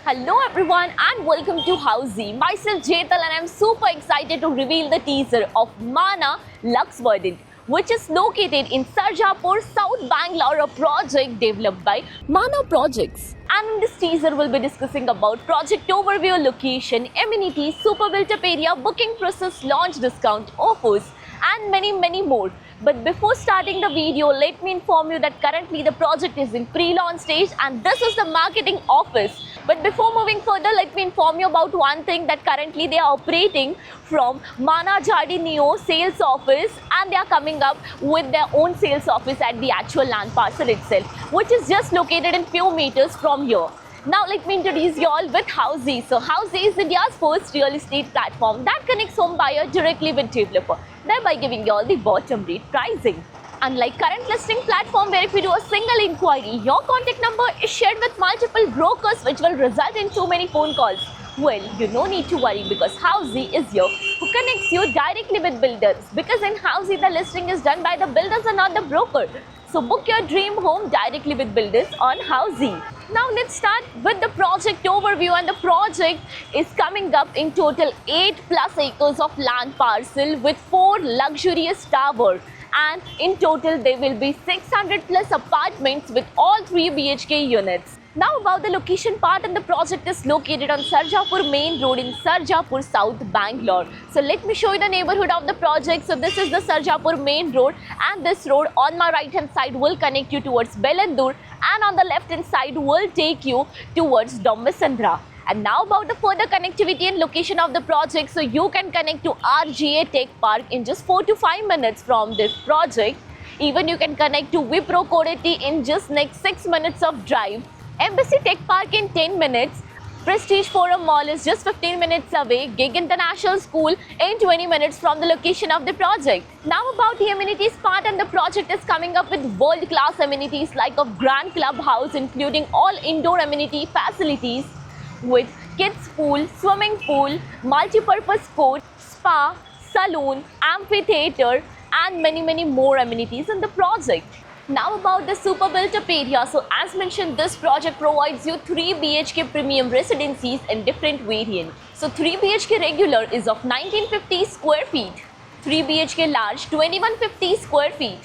Hello everyone and welcome to Housey. Myself Jetal and I'm super excited to reveal the teaser of Mana Lux Verdant, which is located in Sarjapur, South Bangalore, a project developed by Mana Projects. And in this teaser, we'll be discussing about project overview, location, amenities, super built-up area, booking process, launch discount, offers, and many more. But before starting the video, let me inform you that currently the project is in pre-launch stage and this is the marketing office. But before moving further, let me inform you about one thing, that currently they are operating from Mana Jardineo sales office and they are coming up with their own sales office at the actual land parcel itself, which is just located in few meters from here. Now let me introduce you all with Housey. So Housey is India's first real estate platform that connects home buyer directly with developer, thereby giving you all the bottom rate pricing. Unlike current listing platform where if you do a single inquiry, your contact number is shared with multiple brokers which will result in too many phone calls. Well, you no need to worry because Housey is here who connects you directly with builders, because in Housey the listing is done by the builders and not the broker. So book your dream home directly with builders on Housey. Now let's start with the project overview, and the project is coming up in total 8+ acres of land parcel with 4 luxurious towers, and in total there will be 600+ apartments with all 3 BHK units. Now about the location part, and the project is located on Sarjapur Main Road in Sarjapur, South Bangalore. So let me show you the neighborhood of the project. So this is the Sarjapur Main Road, and this road on my right hand side will connect you towards Bellandur, and on the left hand side will take you towards Dombasandra. And now about the further connectivity and location of the project. So you can connect to RGA Tech Park in just 4 to 5 minutes from this project. Even you can connect to Wipro Kodati in just next 6 minutes of drive. Embassy Tech Park in 10 minutes. Prestige Forum Mall is just 15 minutes away. Gig International School in 20 minutes from the location of the project. Now about the amenities part, and the project is coming up with world-class amenities like a grand clubhouse including all indoor amenity facilities with kids pool, swimming pool, multi-purpose court, spa, saloon, amphitheater and many more amenities in the project. Now about the super built-up area. So as mentioned, this project provides you 3 BHK premium residencies in different variants. So 3 BHK regular is of 1950 square feet, 3 BHK large 2150 square feet,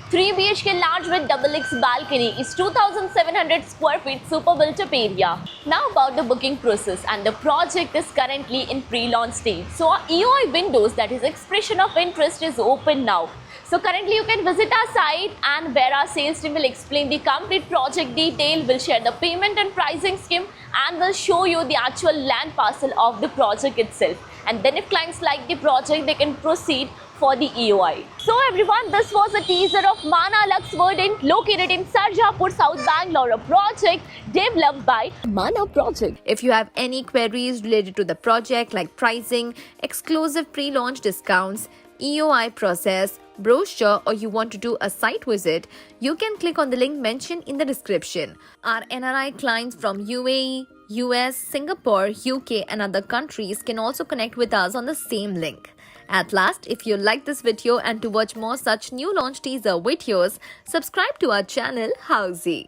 3 BHK large with XX balcony is 2700 square feet super built-up area. Now about the booking process, and the project is currently in pre-launch stage. So our EOI windows, that is expression of interest, is open now. So currently you can visit our site, and where our sales team will explain the complete project detail, will share the payment and pricing scheme, and will show you the actual land parcel of the project itself. And then if clients like the project, they can proceed for the EOI. So everyone, this was a teaser of Mana Lux Verdant located in Sarjapur, South Bangalore, a project developed by Mana Project. If you have any queries related to the project like pricing, exclusive pre-launch discounts, EOI process, brochure, or you want to do a site visit, you can click on the link mentioned in the description. Our NRI clients from UAE, US, Singapore, UK and other countries can also connect with us on the same link. At last, if you like this video and to watch more such new launch teaser videos, subscribe to our channel Housey.